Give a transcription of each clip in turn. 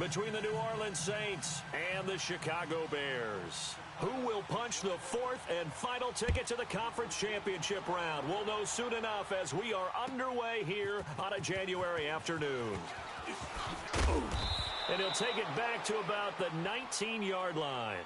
between the New Orleans Saints and the Chicago Bears. Who will punch the fourth and final ticket to the conference championship round? We'll know soon enough as we are underway here on a January afternoon. And he'll take it back to about the 19-yard line.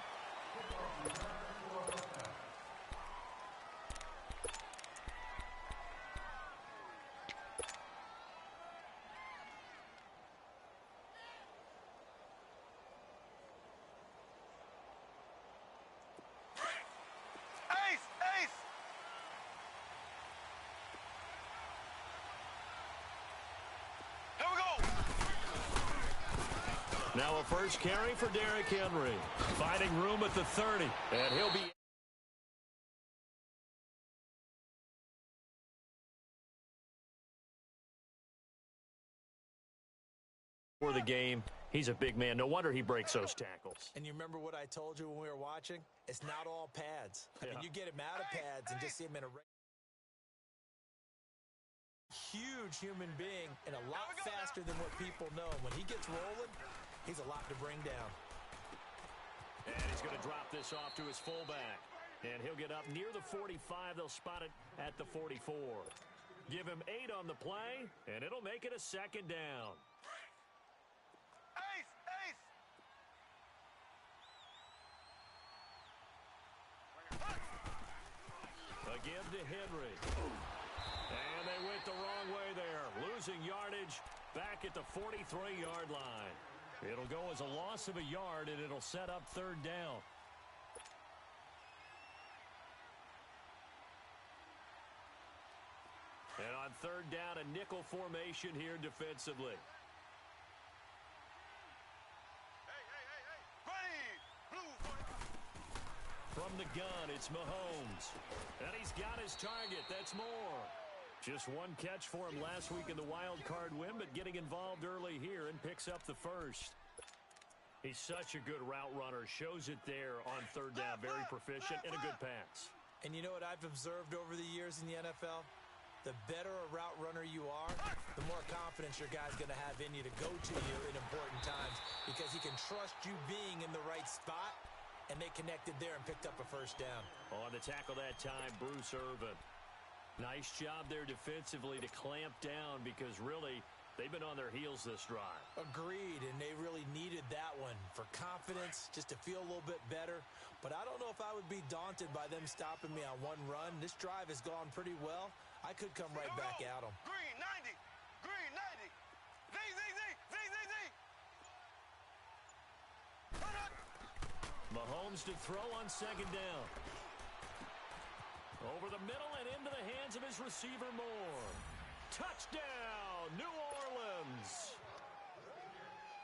Now a first carry for Derrick Henry. Finding room at the 30. And he'll be... for the game. He's a big man. No wonder he breaks those tackles. And you remember what I told you when we were watching? It's not all pads. I mean, you get him out of pads and just see him in a huge human being and a lot faster than what people know. When he gets rolling, he's a lot to bring down. And he's going to drop this off to his fullback. And he'll get up near the 45. They'll spot it at the 44. Give him 8 on the play, and it'll make it a second down. Again to Henry. And they went the wrong way there. Losing yardage back at the 43-yard line. It'll go as a loss of a yard, and it'll set up third down. And on third down, a nickel formation here defensively. From the gun, it's Mahomes. And he's got his target. That's more. Just one catch for him last week in the wild card win, but getting involved early here and picks up the first. He's such a good route runner. Shows it there on third down. Very proficient and a good pass. And you know what I've observed over the years in the NFL? The better a route runner you are, the more confidence your guy's going to have in you to go to you in important times because he can trust you being in the right spot, and they connected there and picked up a first down. On the tackle that time, Bruce Irvin. Nice job there defensively to clamp down because really they've been on their heels this drive. Agreed, and they really needed that one for confidence, just to feel a little bit better. But I don't know if I would be daunted by them stopping me on one run. This drive has gone pretty well. I could come right back at them. Green 90. Green 90. Z. Mahomes to throw on second down. Over the middle and into the hands of his receiver Moore. Touchdown, New Orleans.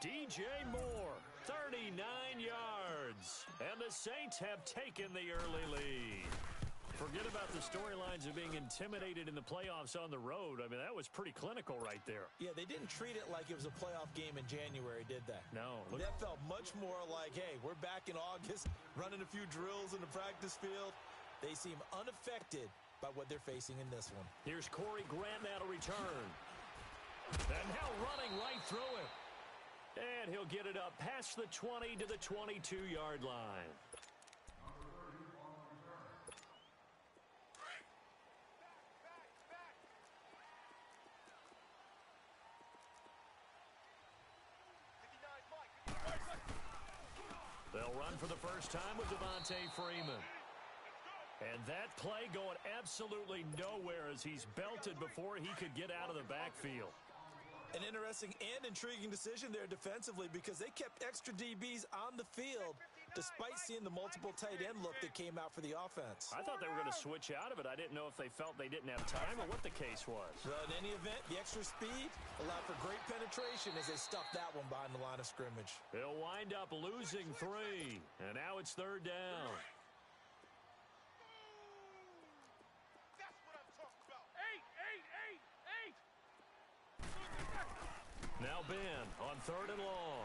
DJ Moore, 39 yards. And the Saints have taken the early lead. Forget about the storylines of being intimidated in the playoffs on the road. I mean, that was pretty clinical right there. Yeah, they didn't treat it like it was a playoff game in January, did they? No. That felt much more like, hey, we're back in August, running a few drills in the practice field. They seem unaffected by what they're facing in this one. Here's Corey Grant now to return. And now running right through it. And he'll get it up past the 20 to the 22-yard line. They'll run for the first time with Devontae Freeman. And that play going absolutely nowhere as he's belted before he could get out of the backfield. An interesting and intriguing decision there defensively because they kept extra DBs on the field despite seeing the multiple tight end look that came out for the offense. I thought they were going to switch out of it. I didn't know if they felt they didn't have time or what the case was. Well, in any event, the extra speed allowed for great penetration as they stuffed that one behind the line of scrimmage. They'll wind up losing 3, and now it's third down. Now Ben on third and long.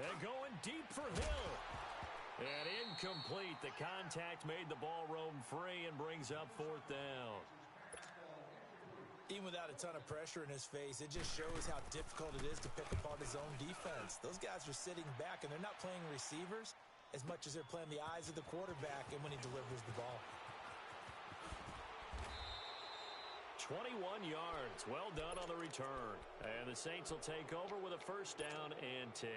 And going deep for Hill. And incomplete. The contact made the ball roam free and brings up fourth down. Even without a ton of pressure in his face, it just shows how difficult it is to pick apart his own defense. Those guys are sitting back, and they're not playing receivers as much as they're playing the eyes of the quarterback and when he delivers the ball. 21 yards. Well done on the return. And the Saints will take over with a first down and 10.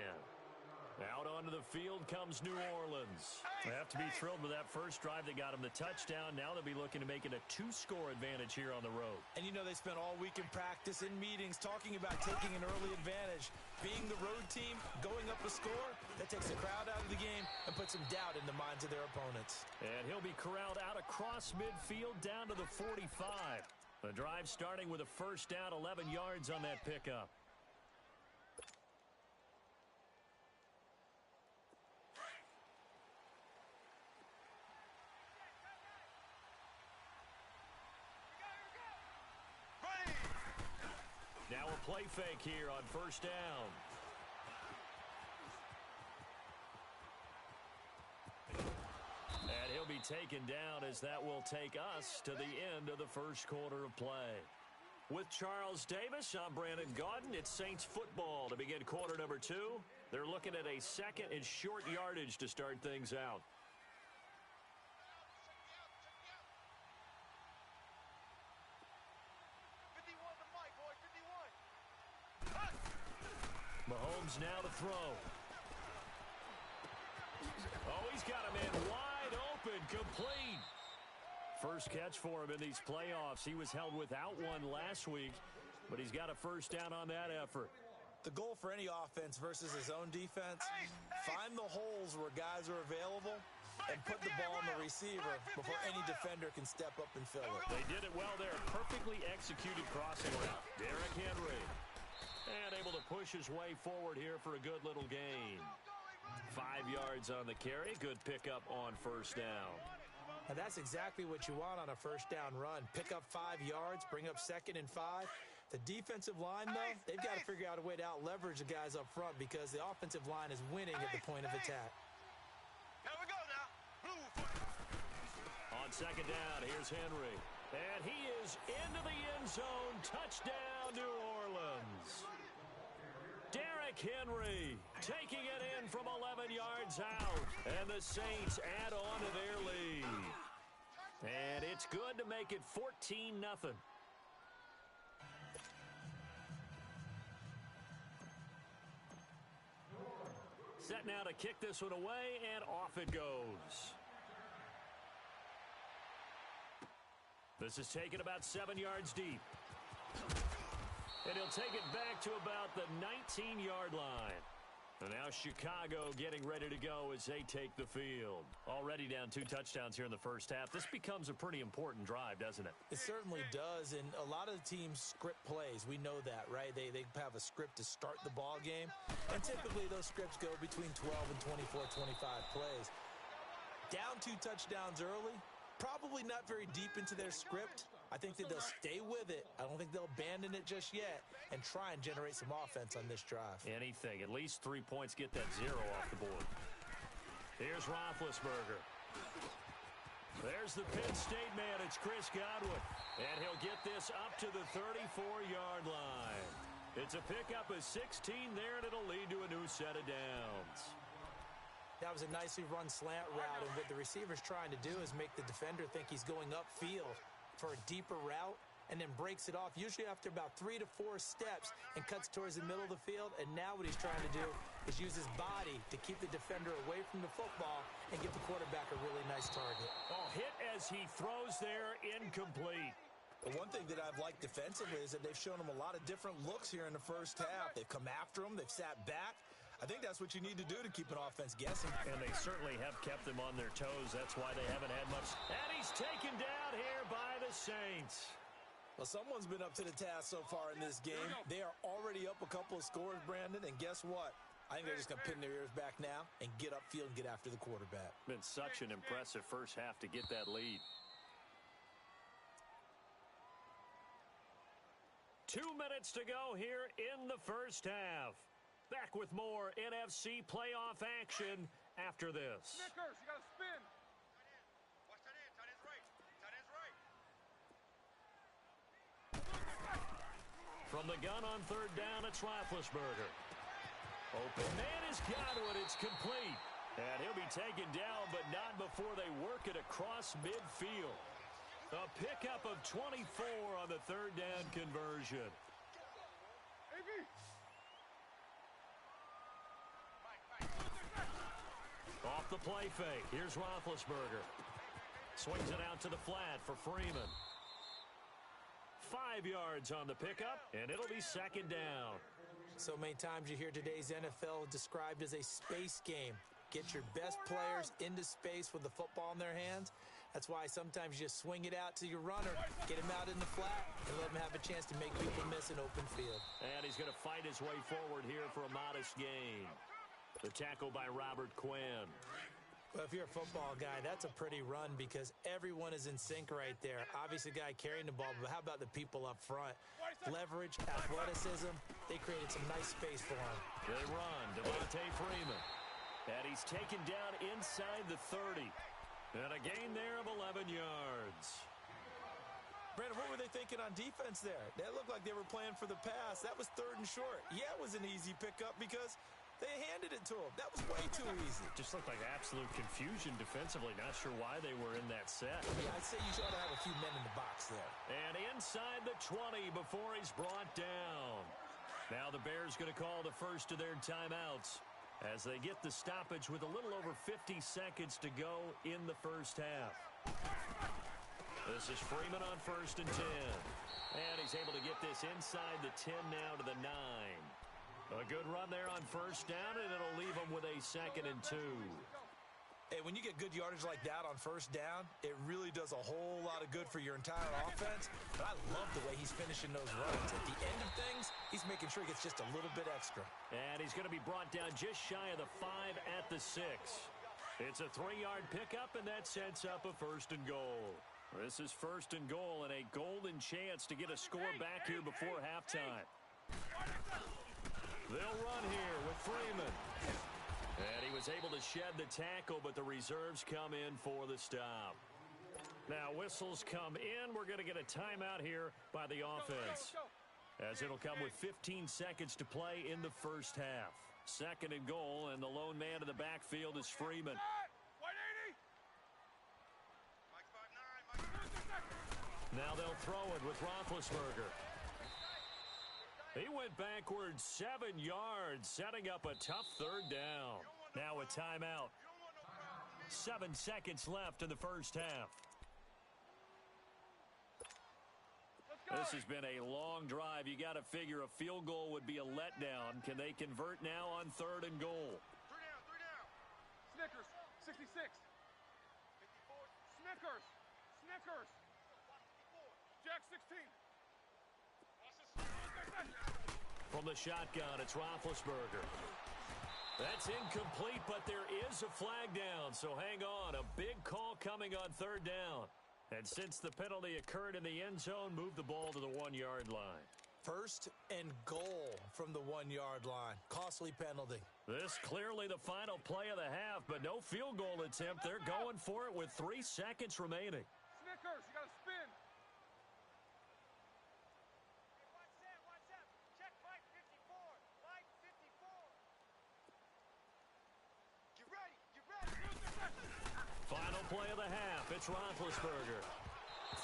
Out onto the field comes New Orleans. They have to be thrilled with that first drive that got them the touchdown. Now they'll be looking to make it a 2-score advantage here on the road. And you know they spent all week in practice, in meetings, talking about taking an early advantage. Being the road team, going up a score, that takes the crowd out of the game and puts some doubt in the minds of their opponents. And he'll be corralled out across midfield down to the 45. The drive starting with a first down, 11 yards on that pickup. Now a play fake here on first down. And he'll be taken down as that will take us to the end of the first quarter of play. With Charles Davis, I'm Brandon Gaudin. It's Saints football to begin quarter number 2. They're looking at a second and short yardage to start things out. Mahomes now to throw. Oh, he's got him in wide open, complete. First catch for him in these playoffs. He was held without one last week, but he's got a first down on that effort. The goal for any offense versus his own defense, find the holes where guys are available and put the ball on the receiver before any defender can step up and fill it. They did it well there. Perfectly executed crossing route. Derrick Henry. And able to push his way forward here for a good little gain. 5 yards on the carry. Good pickup on first down. And that's exactly what you want on a first down run. Pick up 5 yards, bring up second and 5. The defensive line, though, they've got to figure out a way to out-leverage the guys up front because the offensive line is winning at the point of attack. Here we go now. On second down, here's Henry. And he is into the end zone. Touchdown, New Orleans. Derrick Henry taking it in from 11 yards out. And the Saints add on to their lead. And it's good to make it 14-0. Set now to kick this one away, and off it goes. This is taken about 7 yards deep. And he'll take it back to about the 19-yard line. And now Chicago getting ready to go as they take the field. Already down 2 touchdowns here in the first half. This becomes a pretty important drive, doesn't it? It certainly does, and a lot of the teams script plays. We know that, right? They have a script to start the ball game, and typically those scripts go between 12 and 24, 25 plays. Down 2 touchdowns early, probably not very deep into their script. I think that they'll stay with it. I don't think they'll abandon it just yet and try and generate some offense on this drive. Anything. At least 3 points, get that 0 off the board. Here's Roethlisberger. There's the Penn State man. It's Chris Godwin. And he'll get this up to the 34-yard line. It's a pickup of 16 there, and it'll lead to a new set of downs. That was a nicely run slant route, and what the receiver's trying to do is make the defender think he's going upfield for a deeper route and then breaks it off, usually after about 3 to 4 steps, and cuts towards the middle of the field. And now what he's trying to do is use his body to keep the defender away from the football and give the quarterback a really nice target. Oh, hit as he throws there, incomplete. The one thing that I've liked defensively is that they've shown him a lot of different looks here in the first half. They've come after him. They've sat back. I think that's what you need to do to keep an offense guessing. And they certainly have kept them on their toes. That's why they haven't had much. And he's taken down here by the Saints. Well, someone's been up to the task so far in this game. They are already up a couple of scores, Brandon, and guess what? I think they're just going to pin their ears back now and get upfield and get after the quarterback. Been such an impressive first half to get that lead. 2 minutes to go here in the first half. Back with more NFC playoff action after this. Snickers, you got to spin. Watch that in. Tight end's right. Tight end's right. From the gun on third down, it's Roethlisberger. Open man has got it. It's complete. And he'll be taken down, but not before they work it across midfield. A pickup of 24 on the third down conversion. Off the play fake. Here's Roethlisberger. Swings it out to the flat for Freeman. 5 yards on the pickup, and it'll be second down. So many times you hear today's NFL described as a space game. Get your best players into space with the football in their hands. That's why sometimes you just swing it out to your runner, get him out in the flat, and let him have a chance to make people miss an open field. And he's going to fight his way forward here for a modest gain. The tackle by Robert Quinn. Well, if you're a football guy, that's a pretty run because everyone is in sync right there. Obviously, the guy carrying the ball, but how about the people up front? Leverage, athleticism, they created some nice space for him. They run, Devontae Freeman. And he's taken down inside the 30. And a gain there of 11 yards. Brandon, what were they thinking on defense there? That looked like they were playing for the pass. That was third and short. Yeah, it was an easy pickup because they handed it to him. That was way too easy. Just looked like absolute confusion defensively. Not sure why they were in that set. Yeah, I'd say you ought to have a few men in the box there. And inside the 20 before he's brought down. Now the Bears going to call the first of their timeouts as they get the stoppage with a little over 50 seconds to go in the first half. This is Freeman on first and 10. And he's able to get this inside the 10 now to the 9. A good run there on first down, and it'll leave him with a second and 2. Hey, when you get good yardage like that on first down, it really does a whole lot of good for your entire offense. But I love the way he's finishing those runs. At the end of things, he's making sure he gets just a little bit extra. And he's going to be brought down just shy of the 5 at the 6. It's a 3-yard pickup, and that sets up a first and goal. This is first and goal and a golden chance to get a score back here before halftime. They'll run here with Freeman. And he was able to shed the tackle, but the reserves come in for the stop. Now whistles come in. We're going to get a timeout here by the offense, as it'll come with 15 seconds to play in the first half. Second and goal, and the lone man in the backfield is Freeman. Now they'll throw it with Roethlisberger. He went backwards 7 yards, setting up a tough third down. Now a timeout. 7 seconds left in the first half. This has been a long drive. You got to figure a field goal would be a letdown. Can they convert now on third and goal? 3 down. Snickers, 66. 54. Snickers. Jack 16. From the shotgun, it's Roethlisberger. That's incomplete, but there is a flag down, so hang on. A big call coming on third down. And since the penalty occurred in the end zone, move the ball to the 1-yard line. First and goal from the 1-yard line. Costly penalty. This clearly the final play of the half, but no field goal attempt. They're going for it with 3 seconds remaining. Snickers, you got to spin. Final play of the half. It's Roethlisberger.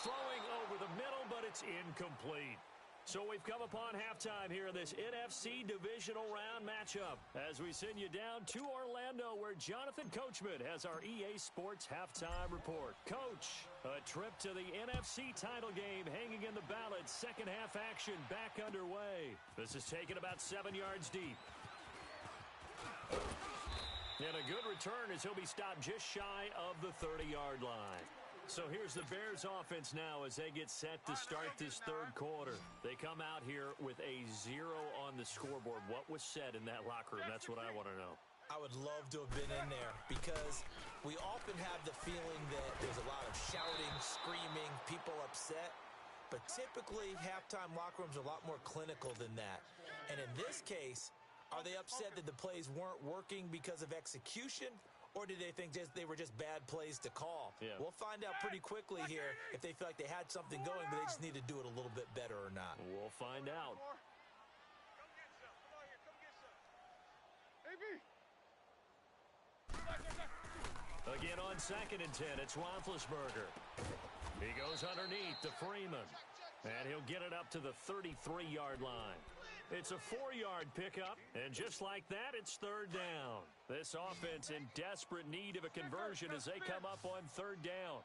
Throwing over the middle, but it's incomplete. So we've come upon halftime here in this NFC Divisional Round matchup as we send you down to Orlando, where Jonathan Coachman has our EA Sports Halftime Report. Coach, a trip to the NFC title game hanging in the balance. Second half action back underway. This is taken about 7 yards deep. And a good return as he'll be stopped just shy of the 30-yard line. So here's the Bears offense now as they get set to start this third quarter. They come out here with a 0 on the scoreboard. What was said in that locker room? That's what I want to know. I would love to have been in there because we often have the feeling that there's a lot of shouting, screaming, people upset. But typically, halftime locker rooms are a lot more clinical than that. And in this case, are they upset that the plays weren't working because of execution, Or did they think they were just bad plays to call? Yeah. We'll find out pretty quickly here if they feel like they had something going, but they just need to do it a little bit better or not. We'll find out. Come get some. Come on here. Come get some. AB. Again on 2nd and 10, it's Roethlisberger. He goes underneath to Freeman. And he'll get it up to the 33-yard line. It's a 4-yard pickup, and just like that, it's 3rd down. This offense in desperate need of a conversion as they come up on 3rd down.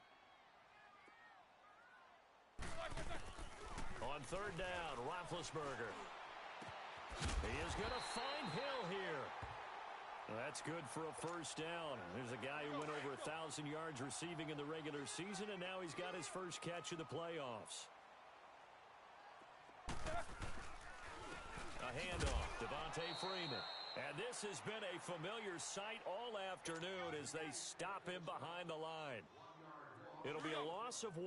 On 3rd down, Roethlisberger. He is going to find Hill here. That's good for a 1st down. There's a guy who went over 1,000 yards receiving in the regular season, and now he's got his first catch of the playoffs. A handoff, Devontae Freeman. And this has been a familiar sight all afternoon as they stop him behind the line. It'll be a loss of 1,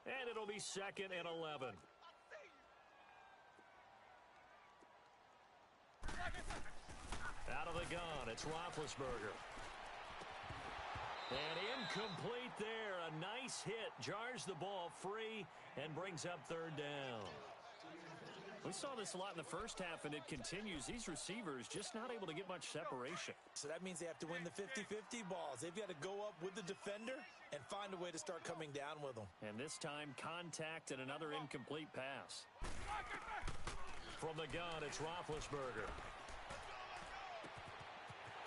and it'll be 2nd and 11. Out of the gun, it's Roethlisberger. And incomplete there. A nice hit. Jars the ball free and brings up 3rd down. We saw this a lot in the first half, and it continues. These receivers just not able to get much separation. So that means they have to win the 50-50 balls. They've got to go up with the defender and find a way to start coming down with them. And this time, contact and another incomplete pass. From the gun, it's Roethlisberger.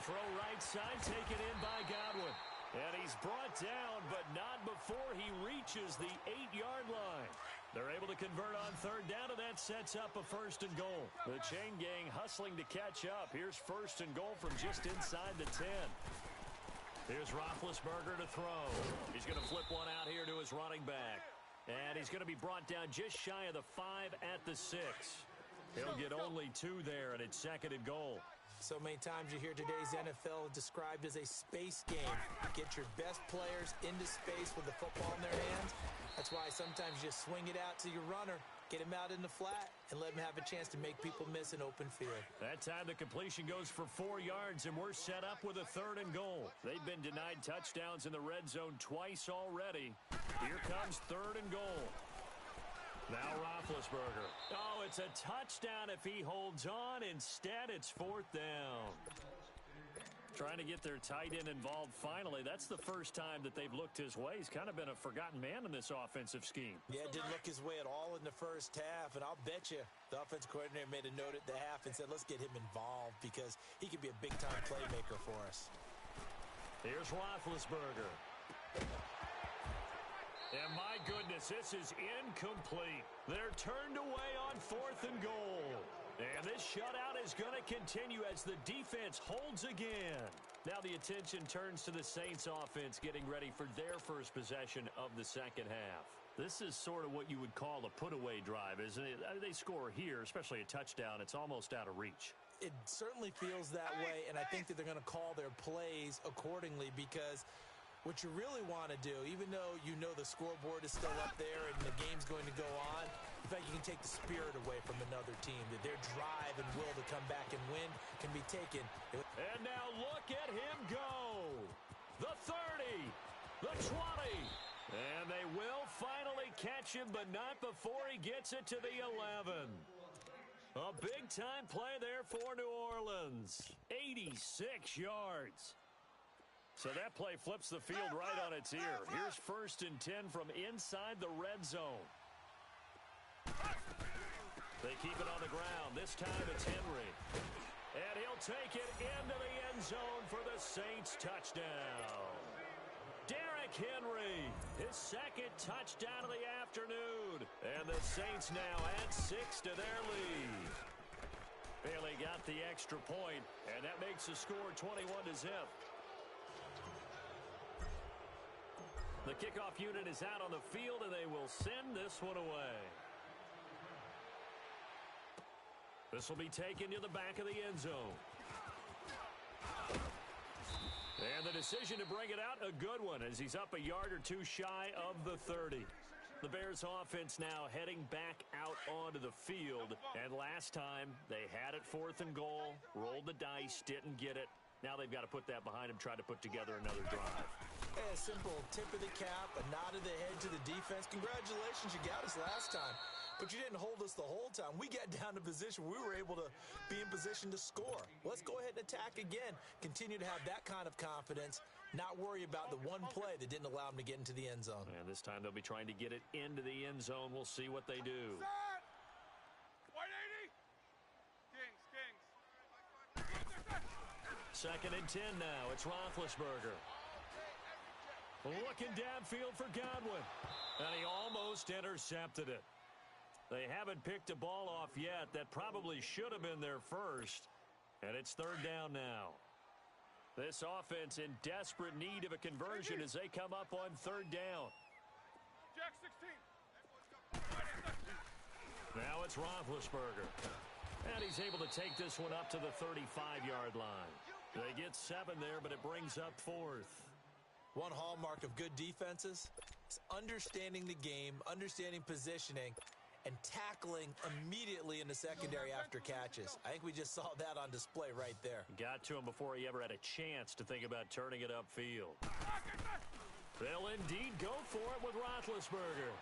Throw right side, taken in by Godwin. And he's brought down, but not before he reaches the 8-yard line. They're able to convert on 3rd down, and that sets up a 1st and goal. The chain gang hustling to catch up. Here's 1st and goal from just inside the 10. Here's Roethlisberger to throw. He's going to flip one out here to his running back. And he's going to be brought down just shy of the 5 at the 6. He'll get only 2 there, and it's 2nd and goal. So many times you hear today's NFL described as a space game. Get your best players into space with the football in their hands. That's why sometimes you just swing it out to your runner, get him out in the flat, and let him have a chance to make people miss an open field. That time the completion goes for 4 yards, and we're set up with a 3rd and goal. They've been denied touchdowns in the red zone twice already. Here comes 3rd and goal. Now Roethlisberger. Oh, it's a touchdown if he holds on. Instead, it's 4th down. Trying to get their tight end involved finally. That's the first time that they've looked his way. He's kind of been a forgotten man in this offensive scheme. Yeah, didn't look his way at all in the first half, and I'll bet you the offensive coordinator made a note at the half and said, let's get him involved because he could be a big-time playmaker for us. Here's Roethlisberger. And my goodness, this is incomplete. They're turned away on 4th and goal. And this shutout is going to continue as the defense holds again. Now the attention turns to the Saints offense getting ready for their first possession of the second half. This is sort of what you would call a put-away drive, isn't it? They score here, especially a touchdown. It's almost out of reach. It certainly feels that way, and I think that they're going to call their plays accordingly because what you really want to do, even though you know the scoreboard is still up there and the game's going to go on, in fact, you can take the spirit away from another team, that their drive and will to come back and win can be taken. And now look at him go. The 30, the 20, and they will finally catch him, but not before he gets it to the 11. A big-time play there for New Orleans. 86 yards. So that play flips the field right on its ear. Here's 1st and 10 from inside the red zone. They keep it on the ground. This time it's Henry. And he'll take it into the end zone for the Saints touchdown. Derrick Henry, his 2nd touchdown of the afternoon. And the Saints now add 6 to their lead. Bailey got the extra point, and that makes the score 21-0. The kickoff unit is out on the field, and they will send this one away. This will be taken to the back of the end zone. And the decision to bring it out, a good one, as he's up a yard or two shy of the 30. The Bears offense now heading back out onto the field. And last time, they had it 4th and goal, rolled the dice, didn't get it. Now they've got to put that behind them, try to put together another drive. Hey, a simple tip of the cap, a nod of the head to the defense. Congratulations, you got us last time. But you didn't hold us the whole time. We got down to position. We were able to be in position to score. Let's go ahead and attack again. Continue to have that kind of confidence. Not worry about the one play that didn't allow them to get into the end zone. And this time they'll be trying to get it into the end zone. We'll see what they do. 180. Kings. Second and 10 now. It's Roethlisberger. Looking downfield for Godwin. And he almost intercepted it. They haven't picked a ball off yet. That probably should have been their first. And it's third down now. This offense in desperate need of a conversion as they come up on third down. Jack 16. Now it's Roethlisberger. And he's able to take this one up to the 35-yard line. They get 7 there, but it brings up fourth. One hallmark of good defenses is understanding the game, understanding positioning, and tackling immediately in the secondary after catches. I think we just saw that on display right there. Got to him before he ever had a chance to think about turning it upfield. They'll indeed go for it with Roethlisberger.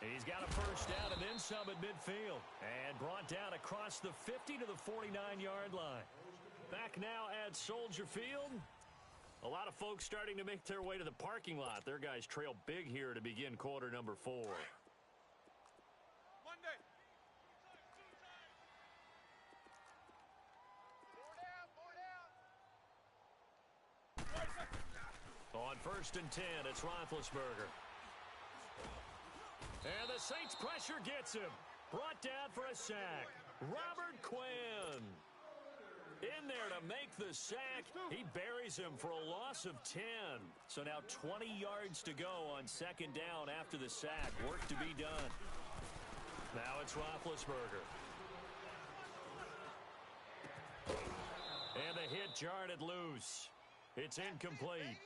He's got a first down and then some at midfield. And brought down across the 50 to the 49-yard line. Back now at Soldier Field. A lot of folks starting to make their way to the parking lot. Their guys trail big here to begin quarter number 4. Monday. On first and 10, it's Roethlisberger. And the Saints pressure gets him. Brought down for a sack. Robert Quinn. In there to make the sack. He buries him for a loss of 10. So now 20 yards to go on second down after the sack. Work to be done. Now it's Roethlisberger. And the hit jarred it loose. It's incomplete.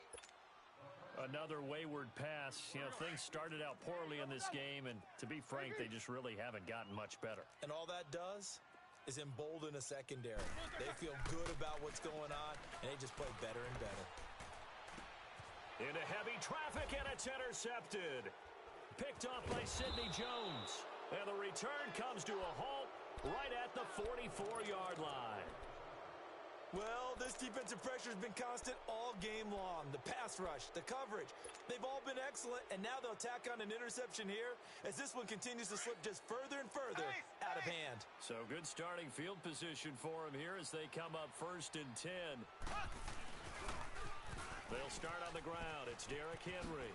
Another wayward pass. You know, things started out poorly in this game, and to be frank, they just really haven't gotten much better. And all that does is embolden a secondary. They feel good about what's going on, and they just play better and better. Into heavy traffic, and it's intercepted. Picked off by Sidney Jones. And the return comes to a halt right at the 44-yard line. Well, this defensive pressure has been constant all game long. The pass rush, the coverage, they've all been excellent, and now they'll tack on an interception here as this one continues to slip just further and further out of hand. So good starting field position for them here as they come up first and 10. They'll start on the ground. It's Derrick Henry.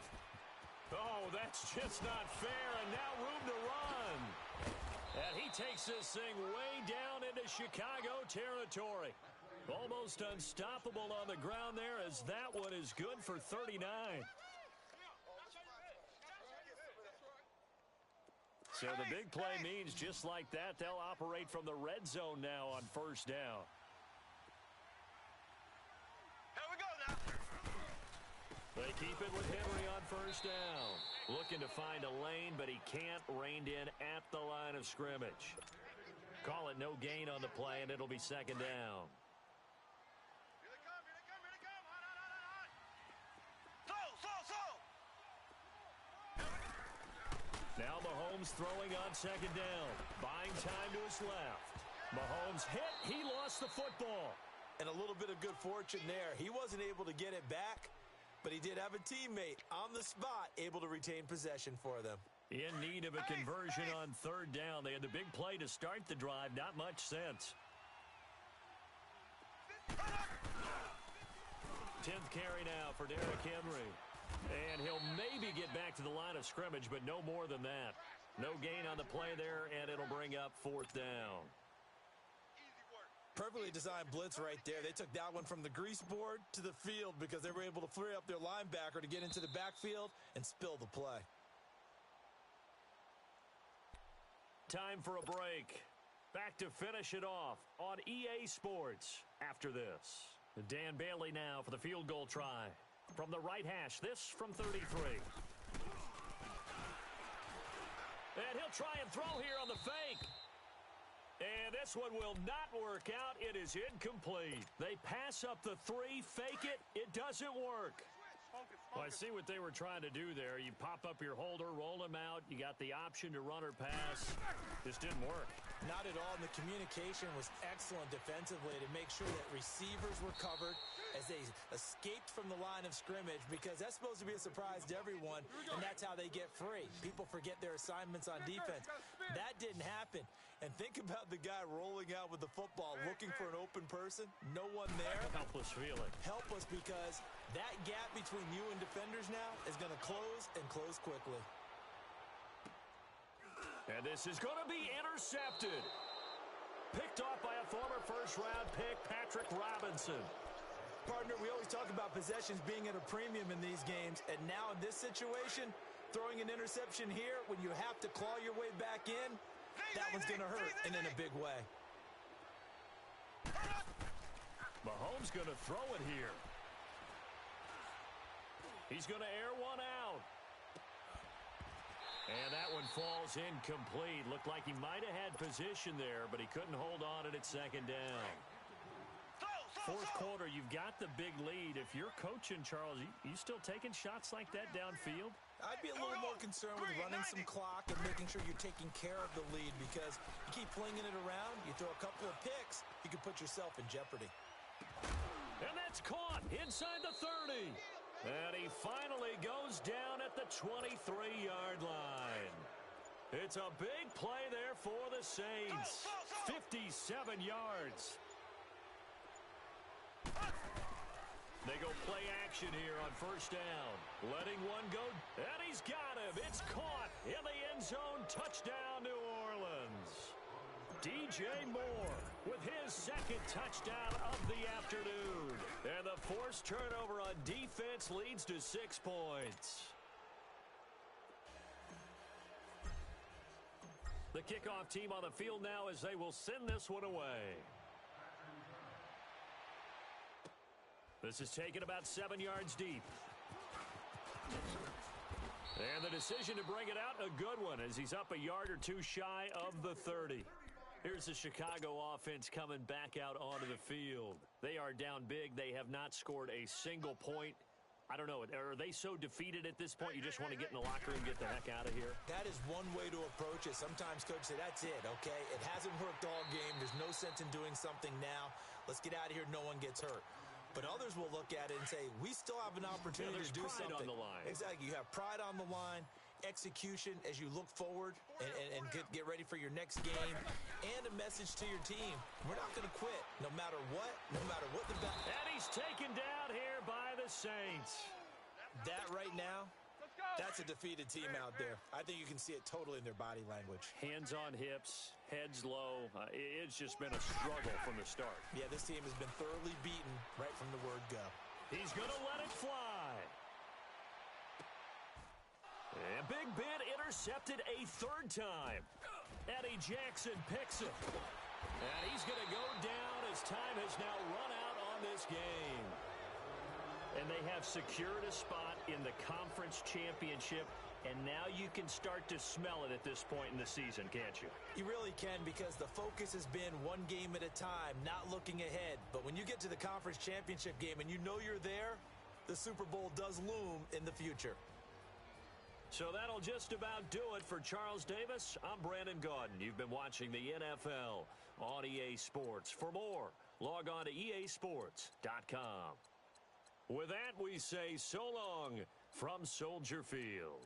Oh, that's just not fair, and now room to run. And he takes this thing way down into Chicago territory. Almost unstoppable on the ground there as that one is good for 39. So the big play means just like that, they'll operate from the red zone now on first down. Here we go now. They keep it with Henry on first down. Looking to find a lane, but he can't, reined in at the line of scrimmage. Call it no gain on the play, and it'll be second down. Here they come. On. Throw. Now Mahomes throwing on second down. Buying time to his left. Mahomes hit. He lost the football. And a little bit of good fortune there. He wasn't able to get it back, but he did have a teammate on the spot able to retain possession for them. In need of a conversion on third down. They had the big play to start the drive. Not much sense. 10th carry now for Derrick Henry. And he'll maybe get back to the line of scrimmage, but no more than that. No gain on the play there, and it'll bring up fourth down. Perfectly designed blitz right there. They took that one from the grease board to the field because they were able to free up their linebacker to get into the backfield and spill the play. Time for a break. Back to finish it off on EA Sports after this. Dan Bailey now for the field goal try. From the right hash, this from 33. And he'll try and throw here on the fake. And this one will not work out. It is incomplete. They pass up the 3, fake it. It doesn't work. Well, I see what they were trying to do there. You pop up your holder, roll him out. You got the option to run or pass. This didn't work. Not at all. And the communication was excellent defensively to make sure that receivers were covered as they escaped from the line of scrimmage, because that's supposed to be a surprise to everyone, and that's how they get free. People forget their assignments on defense. That didn't happen. And think about the guy rolling out with the football, looking for an open person. No one there. Helpless feeling. Helpless, because that gap between you and defenders now is going to close, and close quickly. And this is going to be intercepted. Picked off by a former first-round pick, Patrick Robinson. Partner, we always talk about possessions being at a premium in these games, and now in this situation, throwing an interception here when you have to claw your way back in, that one's going to hurt, and in a big way. Mahomes going to throw it here. He's going to air one out. And that one falls incomplete. Looked like he might have had position there, but he couldn't hold on at second down. Fourth quarter, you've got the big lead. If you're coaching, Charles, you still taking shots like that downfield? I'd be a little more concerned with running some clock and making sure you're taking care of the lead, because you keep flinging it around, you throw a couple of picks, you can put yourself in jeopardy. And that's caught inside the 30. And he finally goes down at the 23-yard line. It's a big play there for the Saints. 57 yards. They go play action here on first down. Letting one go, and he's got him. It's caught in the end zone. Touchdown, New Orleans. DJ Moore with his second touchdown of the afternoon. And the forced turnover on defense leads to 6 points. The kickoff team on the field now as they will send this one away. This is taken about 7 yards deep. And the decision to bring it out, a good one, as he's up a yard or two shy of the 30. Here's the Chicago offense coming back out onto the field. They are down big. They have not scored a single point. I don't know. Are they so defeated at this point you just want to get in the locker room and get the heck out of here? That is one way to approach it. Sometimes coaches say, that's it, okay? It hasn't worked all game. There's no sense in doing something now. Let's get out of here. No one gets hurt. But others will look at it and say, we still have an opportunity to do something. On the line. Exactly. You have pride on the line, execution as you look forward and get ready for your next game, and a message to your team. We're not going to quit no matter what the battle. And he's taken down here by the Saints. That right now, that's a defeated team out there. I think you can see it totally in their body language. Hands on hips, heads low. It's just been a struggle from the start. Yeah, this team has been thoroughly beaten right from the word go. He's going to let it fly. And Big Ben intercepted a third time. Eddie Jackson picks it. And he's going to go down as time has now run out on this game. And they have secured a spot in the conference championship, and now you can start to smell it at this point in the season, can't you? You really can, because the focus has been one game at a time, not looking ahead. But when you get to the conference championship game and you know you're there, the Super Bowl does loom in the future. So that'll just about do it for Charles Davis. I'm Brandon Gaudin. You've been watching the NFL on EA Sports. For more, log on to easports.com. With that, we say so long from Soldier Field.